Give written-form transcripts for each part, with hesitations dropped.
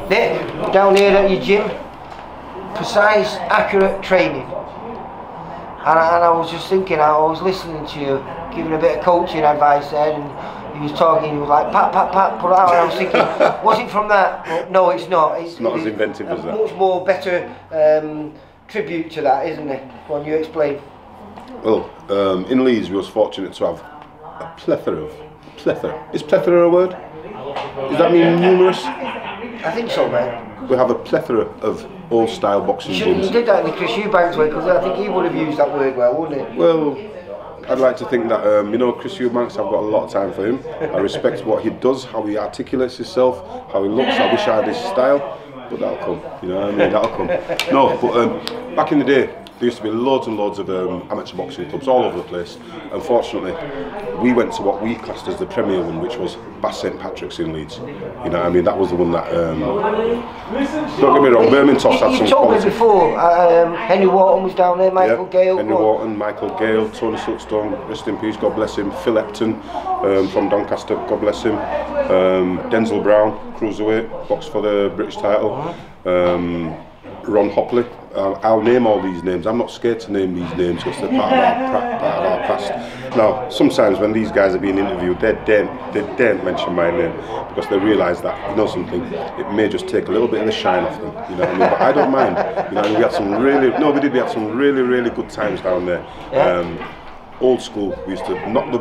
Nick, down here at your gym, precise, accurate training. And I was just thinking, I was listening to you, giving a bit of coaching advice there, and he was talking, he was like, pat, pat, pat, put it out, and I was thinking, was it from that? Well, no, it's not. It's not as inventive as that. Much more better tribute to that, isn't it? Go on, you explain. Well, in Leeds we was fortunate to have a plethora. Is plethora a word? Does that mean numerous? I think so, mate. We have a plethora of old style boxing gyms. You did that in the Chris Eubanks way, because I think he would have used that word well, wouldn't he? Well, I'd like to think that, you know, Chris Eubanks, I've got a lot of time for him. I respect what he does, how he articulates himself, how he looks. I wish I had his style, but that'll come, you know what I mean, that'll come. No, but back in the day, there used to be loads and loads of amateur boxing clubs all over the place. Unfortunately, we went to what we classed as the premier one, which was Bath St Patrick's in Leeds. You know what I mean? That was the one that, don't get me wrong, Bermintos had some You told me before, Henry Wharton was down there, Michael Gale. Henry Wharton, Michael Gale, Tony Silkstone, rest in peace, God bless him. Phil Epton from Doncaster, God bless him. Denzel Brown, cruiserweight, boxed for the British title. Ron Hopley. I'll name all these names. I'm not scared to name these names because they're part of our past. Now, sometimes when these guys are being interviewed, they don't mention my name because they realise that, you know something, it may just take a little bit of the shine off them. You know what I mean? But I don't mind. You know, we had some really, we had some really good times down there. Old school. We used to knock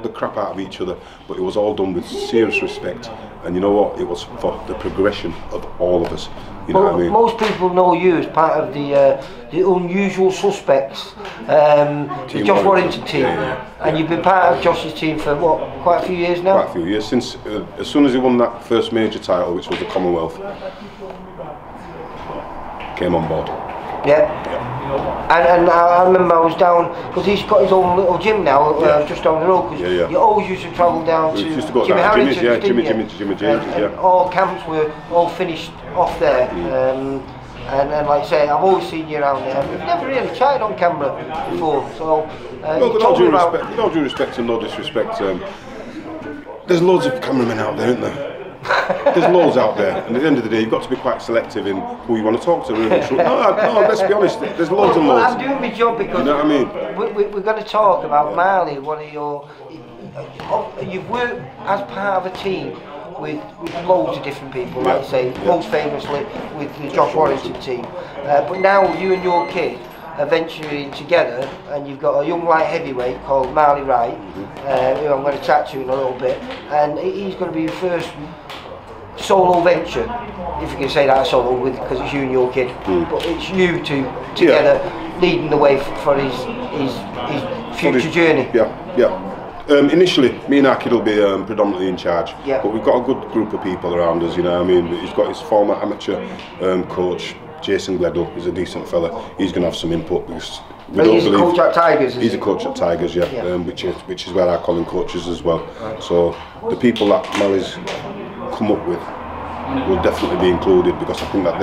the crap out of each other, but it was all done with serious respect. And you know what? It was for the progression of all of us. You know what I mean? Most people know you as part of the Unusual Suspects, the Josh Warrington team, and you've been part of Josh's team for what, quite a few years now? Quite a few years, since as soon as he won that first major title, which was the Commonwealth, came on board. Yeah. And I remember I was down, because he's got his own little gym now, just down the road, because you always used to travel down to Jimmy Harrington's, Jimmy James, and all camps were all finished off there. And like I say, I've always seen you around there. We've never really chatted on camera before, so well, with all due respect and no disrespect, there's loads of cameramen out there, isn't there? There's loads out there, and at the end of the day, you've got to be quite selective in who you want to talk to. Really. No, let's be honest. There's loads and loads. I'm doing my job because you know what I mean. We're going to talk about Marley, one of your. You've worked as part of a team with loads of different people, like I say, most famously with the Josh Warrington team. But now you and your kid are venturing together, and you've got a young light heavyweight called Marley Wright, who I'm going to chat to in a little bit, and he's going to be your first solo venture, if you can say that solo, because it's you and your kid, but it's you two together leading the way for his future journey. Initially, me and our kid will be predominantly in charge, but we've got a good group of people around us, you know what I mean. He's got his former amateur coach, Jason Gledell, is a decent fella. He's going to have some input because he's a coach at Tigers. He's a coach at Tigers, which is where I call him coaches as well. So the people that Marley's come up with will definitely be included, because I think that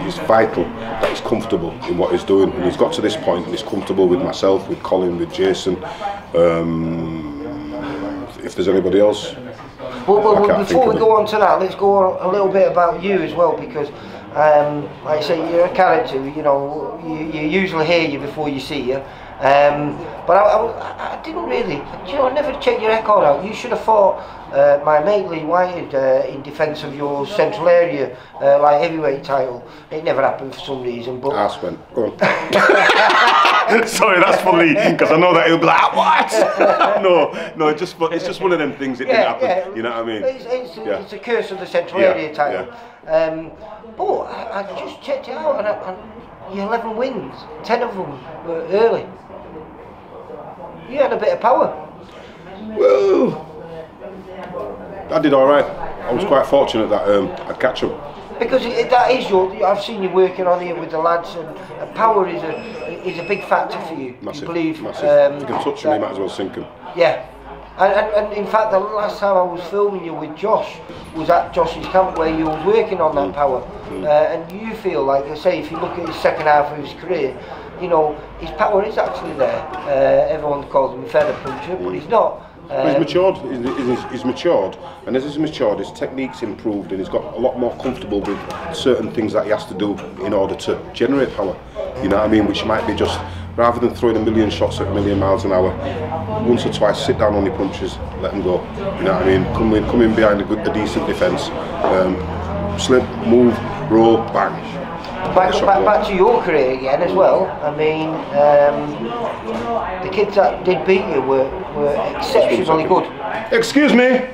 it's vital that he's comfortable in what he's doing, and he's got to this point and he's comfortable with myself, with Colin, with Jason. If there's anybody else. Well, before we go on to that, let's go on a little bit about you as well, because like I say, you're a character. You know, you usually hear you before you see you. But I didn't really, you know, I never checked your record out. You should have fought my mate Lee Whitehead in defence of your central area light heavyweight title. It never happened for some reason. But Arse went. Go on. Sorry, that's funny, because I know that he'll be like, what? no, it's just one of them things. It didn't happen. You know what I mean? It's a curse of the central area title. But I just checked it out, and your 11 wins, 10 of them were early. You had a bit of power. Well, I did all right. I was quite fortunate that I'd catch him. Because that is I've seen you working on here with the lads, and power is a big factor for you. Massive, you believe, massive. If you can touch him, you might as well sink him. Yeah. And in fact, the last time I was filming you with Josh was at Josh's camp, where you was working on that power. And you feel like, I say, if you look at his second half of his career, you know, his power is actually there. Everyone calls him a feather puncher, but he's not. He's matured. He's matured, and as he's matured, his technique's improved, and he's got a lot more comfortable with certain things that he has to do in order to generate power. You know what I mean? Which might be just, rather than throwing a million shots at a million miles an hour, once or twice sit down on your punches, let them go. You know what I mean? Come in behind a decent defence, slip, move, roll, bang. Back to your career again as well. I mean, the kids that did beat you were exceptionally good. Excuse me.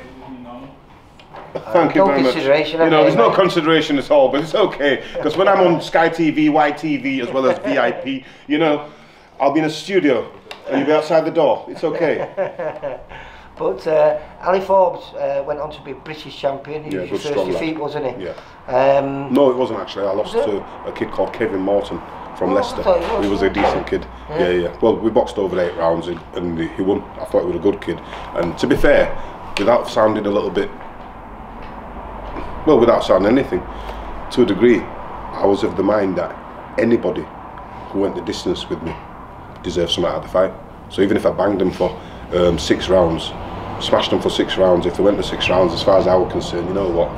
Thank you very much. You know, there's no consideration at all, but it's okay, because when I'm on Sky TV, VIPtv, as well as VIP, you know, I'll be in a studio and you'll be outside the door. It's okay. But Ali Forbes went on to be British champion. He was your first defeat, wasn't he? Yeah. No, it wasn't actually. I lost to a kid called Kevin Morton from Leicester. He was a decent kid. Yeah. Well, we boxed over 8 rounds and he won. I thought he was a good kid. And to be fair, without sounding a little bit, well, without sounding anything, to a degree, I was of the mind that anybody who went the distance with me deserved something out of the fight. So even if I banged them for 6 rounds, smashed them for 6 rounds, if they went to 6 rounds, as far as I was concerned, you know what,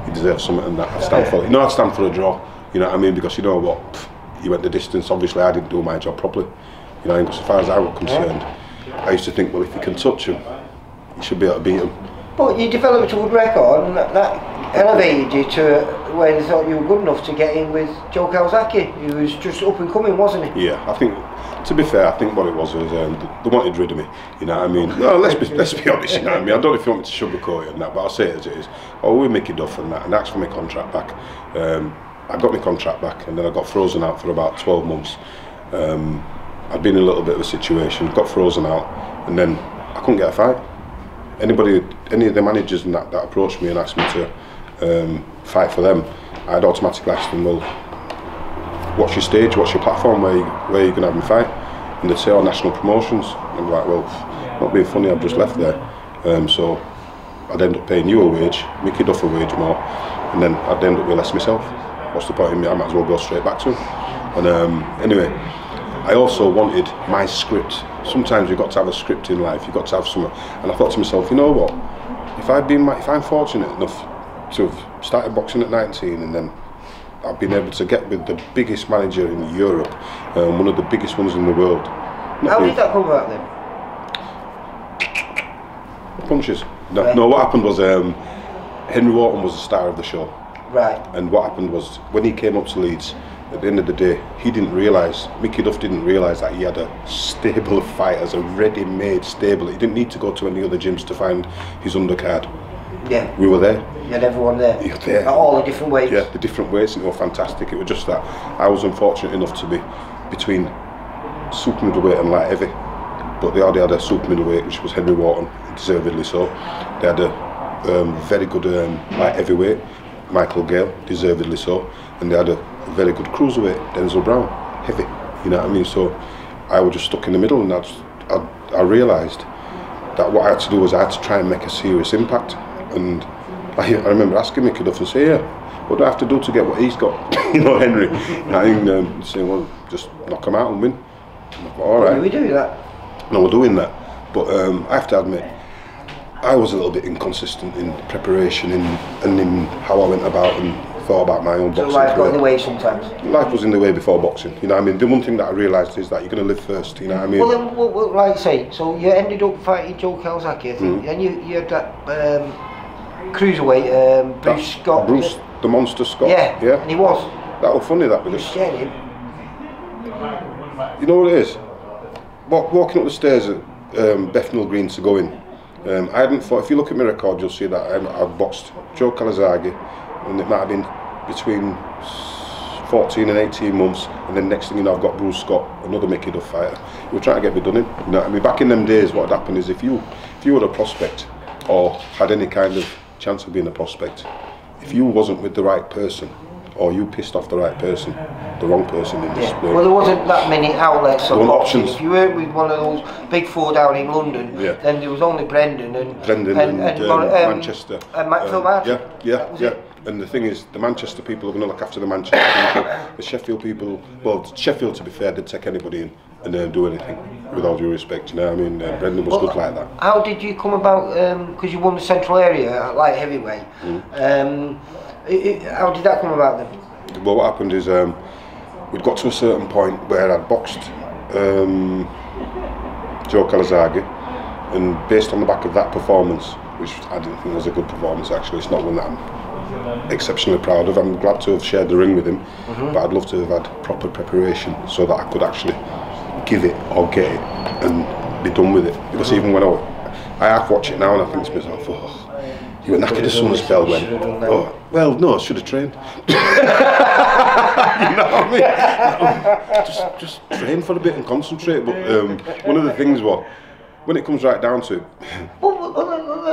he deserves something, and that I'd stand for. You know, I'd stand for a draw. You know what I mean? Because you know what, he went the distance. Obviously, I didn't do my job properly. You know, as far as I was concerned, I used to think, well, if you can touch him, you should be able to beat him. But you developed a good record, and that elevated you to where they thought you were good enough to get in with Joe Kawasaki, who was just up and coming, wasn't he? Yeah, I think, to be fair, I think what it was they wanted rid of me. You know what I mean? No, let's be honest. You know what I mean? I don't know if you want me to sugarcoat it and that, but I'll say it as it is. Oh, we're Mickey Duff and that, and asked for my contract back. I got my contract back, and then I got frozen out for about 12 months. I'd been in a little bit of a situation, got frozen out, and then I couldn't get a fight. Any of the managers and that approached me and asked me to fight for them, I'd automatically ask them, well, what's your stage, what's your platform, where you going to have me fight? And they'd say, oh, national promotions. And I'm like, well, not being funny, I've just left there. So I'd end up paying you a wage, Mickey Duff a wage more, and then I'd end up with less myself. What's the point in me? I might as well go straight back to him. And anyway, I also wanted my script. Sometimes you've got to have a script in life, you've got to have something. And I thought to myself, you know what, if I'm fortunate enough to have started boxing at 19, and then I've been able to get with the biggest manager in Europe, one of the biggest ones in the world. How did that come about then? Punches. No, what happened was Henry Wharton was the star of the show. Right. And what happened was, when he came up to Leeds, at the end of the day, he didn't realise, Mickey Duff didn't realise that he had a stable of fighters, a ready-made stable. He didn't need to go to any other gyms to find his undercard. Yeah. We were there. You had everyone there. You were there. At all the different weights. Yeah, the different weights, and they were fantastic. It was just that I was unfortunate enough to be between super middleweight and light heavy. But they already had a super middleweight, which was Henry Wharton, deservedly so. They had a very good light heavyweight, Michael Gale, deservedly so. And they had a very good cruiserweight, Denzel Brown, heavy. You know what I mean? So I was just stuck in the middle, and I realised that what I had to do was I had to try and make a serious impact. And I remember asking Mickey Duff and saying, yeah, what do I have to do to get what he's got? You know, Henry. And saying, well, just knock him out and win. All right. Are we doing that? No, we're doing that. But I have to admit, I was a little bit inconsistent in preparation and in how I went about and thought about my own boxing. So life got in the way sometimes? Life was in the way before boxing, you know what I mean? The one thing that I realised is that you're going to live first, you know what I mean? Well, then, well, like I say, so you ended up fighting Joe Kawasaki, I think, and you had that cruiserweight, Bruce Scott. Bruce, the Monster Scott. Yeah, and he was. That was funny, that, because... You scared him. You know what it is? Walking up the stairs at Bethnal Green to go in, I hadn't thought, if you look at my record, you'll see that I've boxed Joe Kawasaki, and it might have been between 14 and 18 months, and then next thing you know, I've got Bruce Scott, another Mickey Duff fighter. He was trying to get me done in. You know what I mean? Back in them days, what had happened is if you were a prospect or had any kind of chance of being a prospect, if you wasn't with the right person, or you pissed off the right person, the wrong person in this Well, there wasn't that many outlets of boxing. Options. If you weren't with one of those big four down in London, then there was only Brendan and Manchester. And Phil Martin. Yeah. And the thing is, the Manchester people are going to look after the Manchester people. The Sheffield people, well, Sheffield, to be fair, did take anybody in. and do anything. With all due respect, you know what I mean? Brendan was good like that. How did you come about, because you won the Central Area at light heavyweight, how did that come about then? Well, what happened is we'd got to a certain point where I'd boxed Joe Calzaghe, and based on the back of that performance, which I didn't think was a good performance actually, it's not one that I'm exceptionally proud of. I'm glad to have shared the ring with him, but I'd love to have had proper preparation so that I could actually give it or get it and be done with it. Because even when I half watch it now and I think to myself, oh, you were knackered as soon as bell went. Oh, well, no, I should have trained. You know what I mean? Just train for a bit and concentrate. But one of the things was, when it comes right down to it. Well,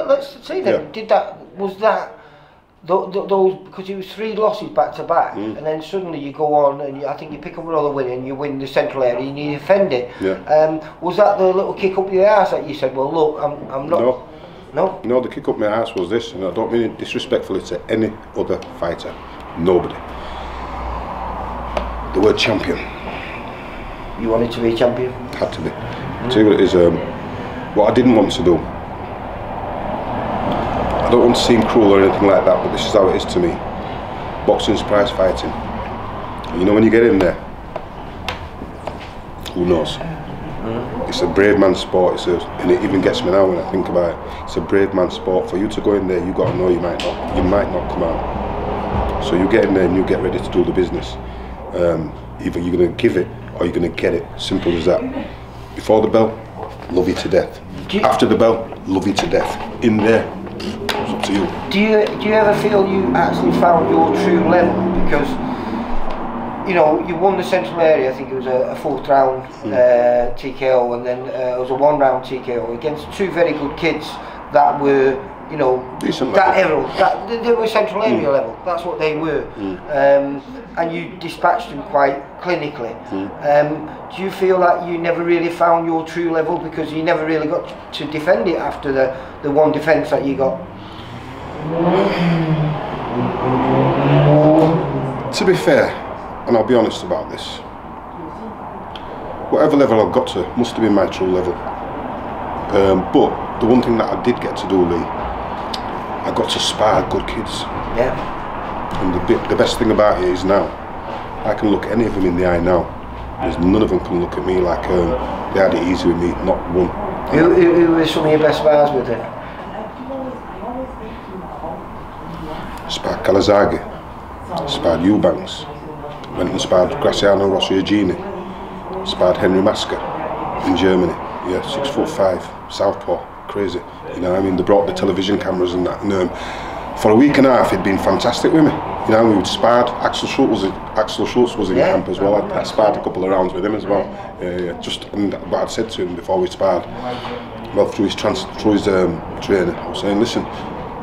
let's see then. Yeah. Was that those, because it was 3 losses back to back, and then suddenly you go on and I think you pick up another win and you win the Central Area and you defend it. Yeah. Was that the little kick up your arse that you said, well look, I'm not... No? No, the kick up my arse was this, and I don't mean it disrespectfully to any other fighter. Nobody. The word champion. You wanted to be a champion? Had to be. Tell you what it is, what I didn't want to do, I don't want to seem cruel or anything like that, but this is how it is to me. Boxing's prize fighting. You know when you get in there, who knows? It's a brave man's sport, and it even gets me now when I think about it. It's a brave man's sport. For you to go in there, you got to know you might not come out. So you get in there and you get ready to do the business. Either you're going to give it or you're going to get it. Simple as that. Before the bell, love you to death. After the bell, love you to death. In there, it's up to you. Do you ever feel you actually found your true level? Because you know, you won the Central Area, I think it was a 4th round TKO, and then it was a 1 round TKO against 2 very good kids that were, you know, decent that level. They were Central Area level, that's what they were. And you dispatched them quite clinically. Do you feel like you never really found your true level because you never really got to defend it after the one defence that you got? To be fair, and I'll be honest about this, whatever level I've got to must have been my true level. But the one thing that I did get to do, Lee, I got to spar good kids. Yeah. And the best thing about it is now, I can look any of them in the eye now. There's none of them can look at me like they had it easy with me, not one. Who were some of your best spars with then? Sparred Calzaghe, sparred Eubanks, went and sparred Graziano Rossiagini, sparred Henry Masker in Germany. Yeah, 6'5", southpaw, crazy. You know, I mean, they brought the television cameras and that. And for a week and a half, he'd been fantastic with me. You know, we would sparred. Axel Schultz was in camp as well. I sparred a couple of rounds with him as well. And what I'd said to him before we sparred, well, through his trainer, I was saying, listen,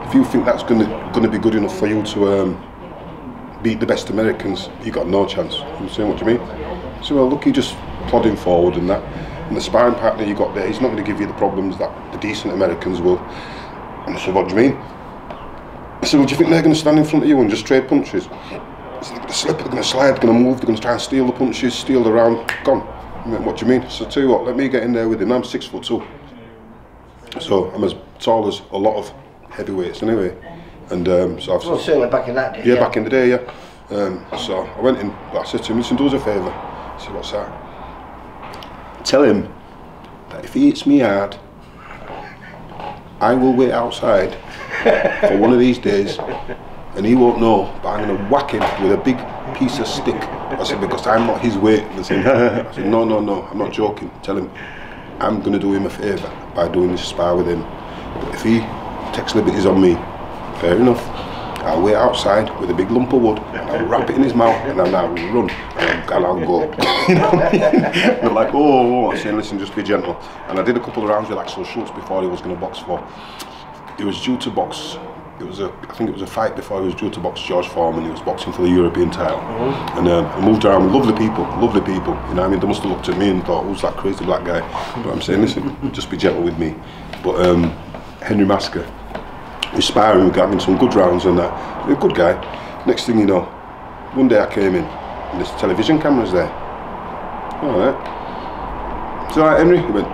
if you think that's going to be good enough for you to beat the best Americans, you got no chance. I'm saying, what do you mean? So well, look, you're just plodding forward and that. And the sparring partner you got there, he's not going to give you the problems that the decent Americans will. And I said, what do you mean? I said, well, do you think they're going to stand in front of you and just trade punches? I said, they're going to slip, they're going to slide, they're going to move, they're going to try and steal the punches, steal the round, gone. I mean, what do you mean? So I tell you what, let me get in there with him. I'm 6'2". So I'm as tall as a lot of heavyweights anyway. And so I've... Well, certainly back in that day. Yeah, back in the day, yeah. So I went in, but I said to him, listen, do us a favour. I said, what's that? Tell him that if he hits me hard, I will wait outside for one of these days and he won't know, but I'm going to whack him with a big piece of stick. I said, because I'm not his weight. I said, no, I'm not joking. Tell him I'm going to do him a favour by doing this spar with him. But if he takes liberties on me, fair enough. I'll wait outside with a big lump of wood and I'll wrap it in his mouth and then I'll run and I'll go. You know what I mean? They're like, oh, I'm saying, listen, just be gentle. And I did a couple of rounds with Axel Schultz before he was going to box for. He was due to box. I think it was a fight before he was due to box George Foreman. He was boxing for the European title. And I moved around with lovely people. You know what I mean? They must have looked at me and thought, who's that crazy black guy? But I'm saying, listen, just be gentle with me. But Henry Masker, we're sparring, we're having some good rounds and that. He's a good guy. Next thing you know, one day I came in and there's television cameras there. Alright. "Is that right, Henry?" He went,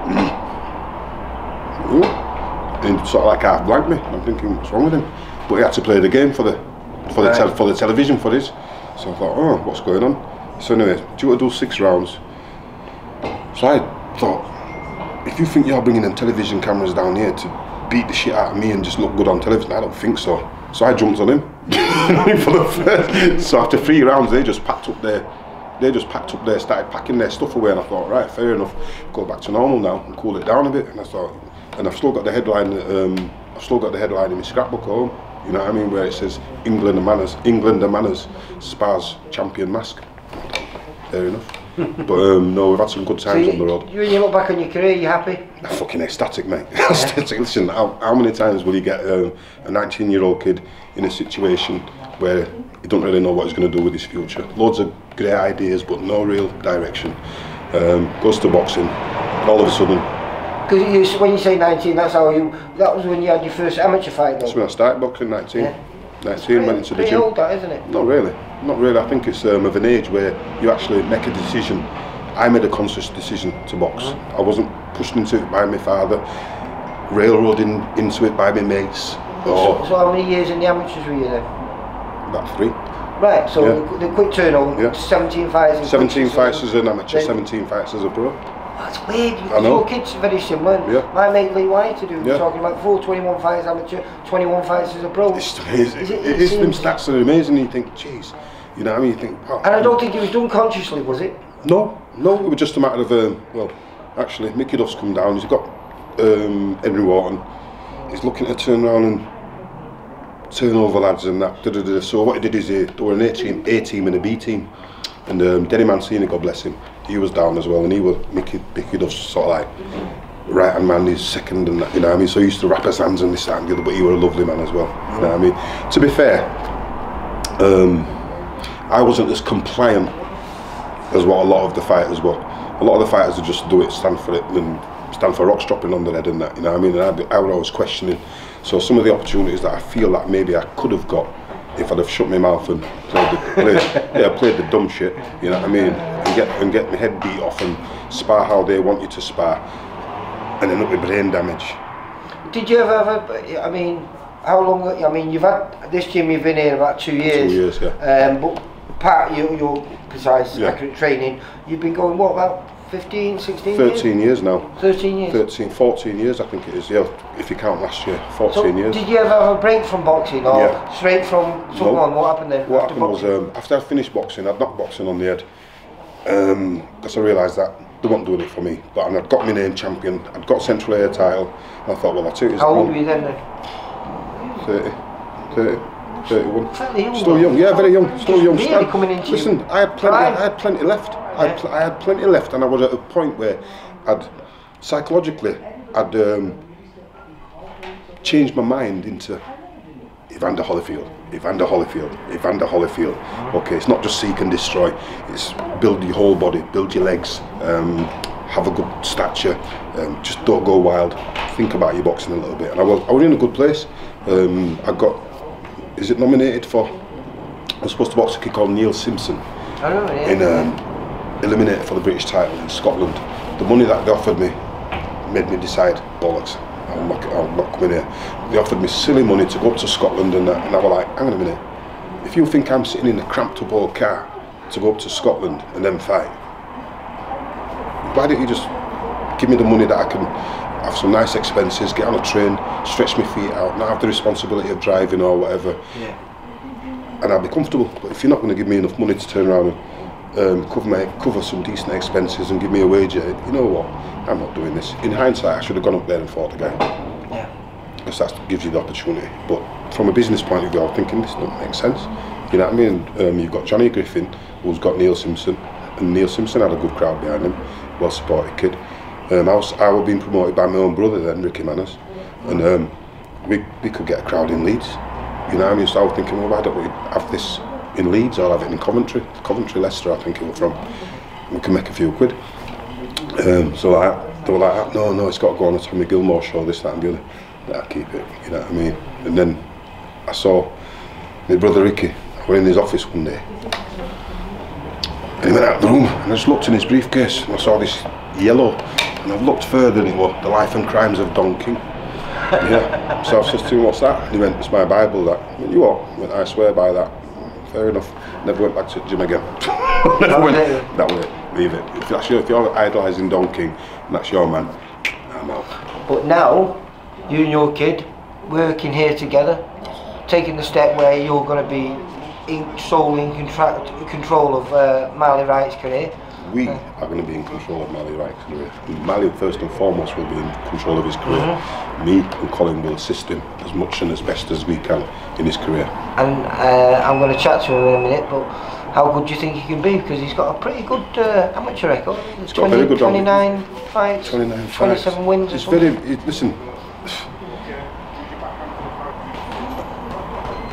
"Ooh." And sort of like half blanked me. I'm thinking, what's wrong with him? But he had to play the game for the television footage. So I thought, oh, what's going on? So anyway, do you want to do 6 rounds? So I thought, if you think you're bringing them television cameras down here to beat the shit out of me and just look good on television, I don't think so. So I jumped on him for the first. So after 3 rounds, they just packed up their, started packing their stuff away, and I thought, right, fair enough, go back to normal now and cool it down a bit. And I thought, and I've still got the headline. In my scrapbook home. You know what I mean, where it says England and Manners, Spas champion mask. Fair enough. But no, we've had some good times on the road. When you look back on your career, you happy? I'm fucking ecstatic, mate. Ecstatic. Listen, how many times will you get a 19-year-old kid in a situation where he don't really know what he's going to do with his future? Loads of great ideas, but no real direction. Goes to boxing, all of a sudden. Because when you say 19, that was when you had your first amateur fight, though? That's when I started boxing, 19. Yeah. 19, went into the gym. Pretty old, that, isn't it? Not really. I think it's of an age where you actually make a decision. I made a conscious decision to box. I wasn't pushed into it by my father, railroading into it by my mates. So how many years in the amateurs were you then? About 3. Right, so the quick turnover, 17 fights. 17 fights as an amateur, 17 fights as a pro. That's weird, because your kids are very similar. Yeah. My mate Lee White talking about 21 fights amateur, 21 fights as a pro. It's amazing. Them stats are amazing. You think, jeez, you know what I mean? You think, wow. And I don't think it was done consciously, was it? No, it was just a matter of, well, actually, Mickey Duff's come down. He's got Henry Wharton. He's looking to turn around and turn over lads and that. So what he did is there were an A team and a B team. And Denny Mancini, God bless him, he was down as well, and he was Mickey Duff's sort of like right hand man, he's second, and that, you know what I mean. So he used to wrap his hands and this that and the other, but he was a lovely man as well. You know what I mean. To be fair, I wasn't as compliant as what a lot of the fighters were. A lot of the fighters would just do it, stand for it, and stand for rocks dropping on their head and that. You know what I mean. And I was always questioning. So some of the opportunities that I feel that maybe I could have got, if I'd have shut my mouth and played the dumb shit, you know what I mean, and get my head beat off and spar how they want you to spar, and end up with brain damage. Did you ever I mean, how long? I mean, you've had this gym. You've been here about 2 years. 2 years, yeah. But part of your precise, accurate training, you've been going what, about 15, 16 years? 13 years now. 13 years? 14 years I think it is, yeah, if you count last year, 14 years. Did you ever have a break from boxing, or straight from someone? No. What happened then? What happened was, after I finished boxing, I'd knocked boxing on the head, because I realised that they weren't doing it for me, but I'd got my name champion, I'd got Central Air title, and I thought, well, that's it. How old were you then? 31. Fairly Still young, yeah, very young, still young. Really coming into listen, I had plenty left. I had plenty left, and I was at a point where I'd changed my mind into Evander Holyfield. Okay, it's not just seek and destroy, it's build your whole body, build your legs, have a good stature, just don't go wild, think about your boxing a little bit. And I was in a good place. I got, is it nominated for, I was supposed to box a kid called Neil Simpson. I know, yeah. In eliminated for the British title in Scotland. The money that they offered me made me decide, bollocks, I'm not coming here. They offered me silly money to go up to Scotland and I was like, hang on a minute, if you think I'm sitting in a cramped up old car to go up to Scotland and then fight, why don't you just give me the money that I can have some nice expenses, get on a train, stretch my feet out, not have the responsibility of driving or whatever, and I'll be comfortable. But if you're not going to give me enough money to turn around and cover some decent expenses and give me a wage, you know what, I'm not doing this. In hindsight, I should have gone up there and fought the guy, because that gives you the opportunity. But from a business point of view, I'm thinking this doesn't make sense. You know what I mean? You've got Johnny Griffin, who's got Neil Simpson, and Neil Simpson had a good crowd behind him, well supported kid. I was being promoted by my own brother then, Ricky Manners, and we could get a crowd in Leeds. You know what I mean? So I was thinking, well, why don't we have this in Leeds or have it in Coventry, Leicester, I think it was from. We can make a few quid. So they were like, no, it's got to go on a Tommy Gilmore show, this, that and the other. I'll keep it, you know what I mean? And then I saw my brother Ricky, we're in his office one day, And he went out of the room, and I just looked in his briefcase, and I saw this yellow, and I've looked further, and it was The Life and Crimes of Don King. Yeah. So I said to him, what's that? And he went, it's my Bible, that. I went, you what? I went, I swear by that. Fair enough. Never went back to the gym again. Never went. That was it. Leave it. If you're idolising Don King, and that's your man, I'm out. But now, you and your kid working here together, taking the step where you're going to be solely in control of Marley Wright's career. We are going to be in control of Marley Wright's career. Marley, first and foremost, will be in control of his career. Me and Colin will assist him as much and as best as we can in his career. And I'm going to chat to him in a minute, but how good do you think he can be? Because he's got a pretty good amateur record. He's got a very good 29 fights, 27 wins. It's very, listen,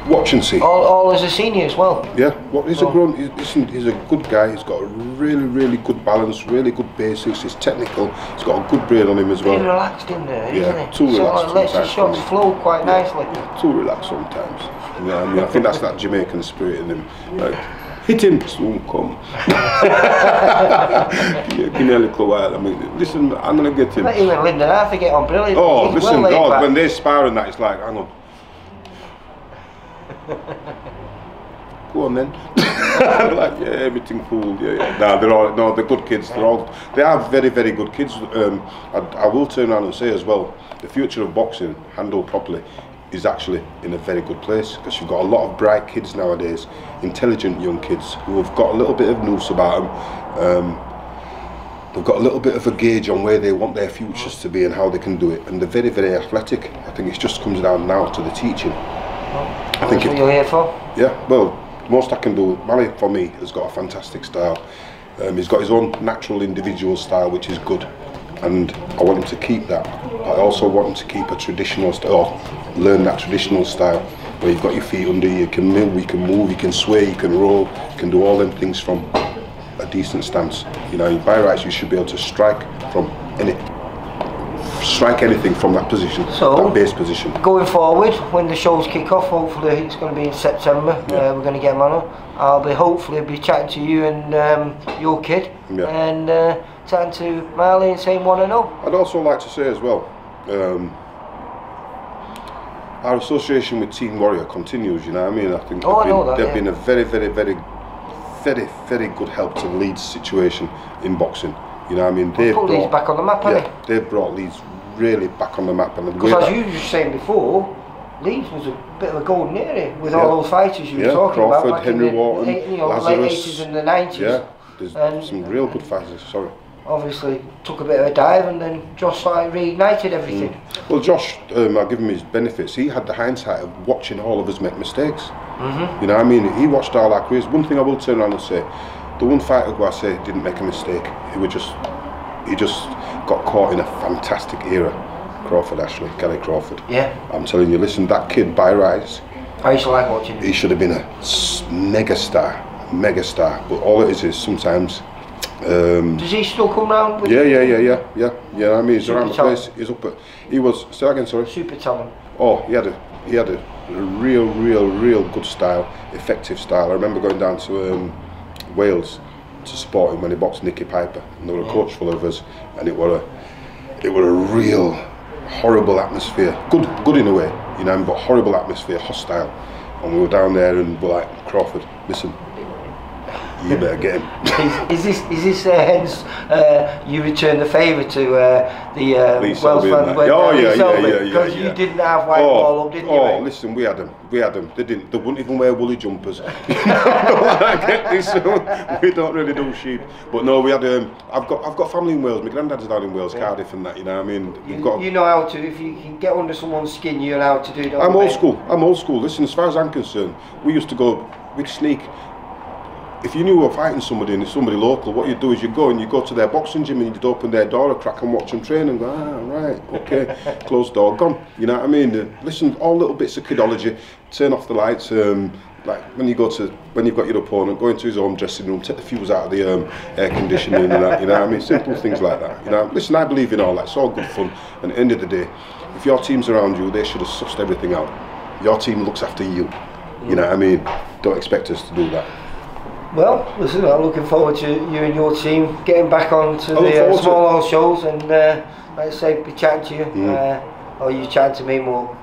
watch and see. All as a senior as well. Yeah, well, he's a good guy. He's got a really good balance, really good basics. He's technical. He's got a good brain on him as well. He's relaxed in there, isn't he? Too relaxed. So lets his shots flow quite nicely. Yeah, too relaxed sometimes. Yeah, I mean, I think that's that Jamaican spirit in him. Like, hit him, soon come. Give me a little while. I mean, listen, I'm gonna get him. Let him and Lyndon Arthur get on brilliant. Oh, listen, God, when they spar and that, it's like, hang on. Go on then. Like, yeah, everything cool. Yeah. No, they're good kids. They are very good kids. I will turn around and say as well, the future of boxing, handled properly, is actually in a very good place, because you've got a lot of bright kids nowadays, intelligent young kids who have got a little bit of nous about them. They've got a little bit of a gauge on where they want their futures to be and how they can do it, and they're very athletic. I think it just comes down now to the teaching. I think that's what you're here for? Yeah, well, most I can do. Marley, for me, has got a fantastic style. He's got his own natural individual style, which is good, and I want him to keep that. I also want him to keep a traditional style, or learn that traditional style, where you've got your feet under you, you can mill, you can move, you can sway, you can roll, you can do all them things from a decent stance. You know, by rights, you should be able to strike anything from that position, so, that base position. Going forward, when the shows kick off, hopefully it's going to be in September, we're going to get him on. I'll hopefully be chatting to you and your kid, and chatting to Marley and saying 1-0. I'd also like to say as well, our association with Team Warrior continues, you know what I mean? I think they've been a very good help to Leeds' situation in boxing. You know what I mean? They've put Leeds back on the map, haven't they? They've brought Leeds really back on the map. Because as you were saying before, Leeds was a bit of a golden area with all those fighters you were talking Crawford, about. Henry Wharton, late 80s and the 90s. Yeah, there's some real good fighters, sorry. Obviously took a bit of a dive, and then Josh reignited everything. Well, Josh, I'll give him his benefits. He had the hindsight of watching all of us make mistakes. You know what I mean? He watched all our careers. One thing I will turn around and say, the one fighter who I say didn't make a mistake, he just got caught in a fantastic era. Crawford, Ashley, Kelly Crawford. Yeah. I'm telling you, listen, that kid by rights, I used to like watching him. He should have been a mega star. But all it is sometimes. Does he still come round? With Yeah. Yeah, I mean, he's around the place. He's up at. He was. Say again, sorry. Super talent. Oh, he had a real good style, effective style. I remember going down to Wales to support him when he boxed Nicky Piper, and there were a coach full of us, and it were a real horrible atmosphere. Good in a way, you know, but horrible atmosphere, hostile. And we were down there, and we're like, Crawford, listen, you better get him. Is this hence you return the favour to the Welsh fans? Because you didn't have white ball up, didn't you? Oh, listen, we had them. They wouldn't even wear woolly jumpers. I get this. We don't really do sheep. But no, we had. I've got family in Wales. My granddad's down in Wales, Cardiff, and that. You know, what I mean, you know how to. If you can get under someone's skin, you know how to do it. I'm old school. Listen, as far as I'm concerned, we used to go. We'd sneak. If you knew you were fighting somebody and it's somebody local, what you'd do is you go to their boxing gym and you'd open their door a crack and watch them train and go, right, okay, closed door, gone. You know what I mean? Listen, all little bits of kidology, turn off the lights, like when you've got your opponent, go into his own dressing room, take the fuse out of the air conditioning and that, you know what I mean? Simple things like that, you know. Listen, I believe in all that, it's all good fun, and at the end of the day, if your team's around you, they should have sussed everything out. Your team looks after you, you know what I mean? Don't expect us to do that. Well, listen, I'm looking forward to you and your team getting back on to the small hall shows, and like I say, be chatting to you, or you chatting to me more.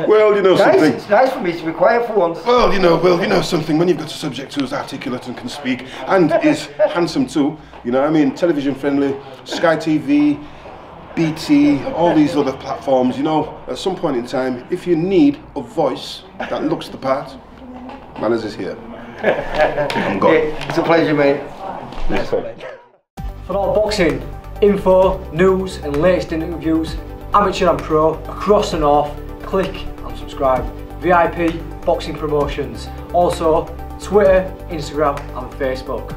Well, you know something. It's nice for me to be quiet for once. Well, you know something. When you've got a subject who's articulate and can speak, and is handsome too, you know, I mean, television friendly, Sky TV, BT, all these other platforms. You know, at some point in time, if you need a voice that looks the part, Manners is here. I'm gone. It's a pleasure, mate. Yes, For all boxing info, news and latest interviews, amateur and pro, across the north, click and subscribe. VIP Boxing Promotions. Also Twitter, Instagram and Facebook.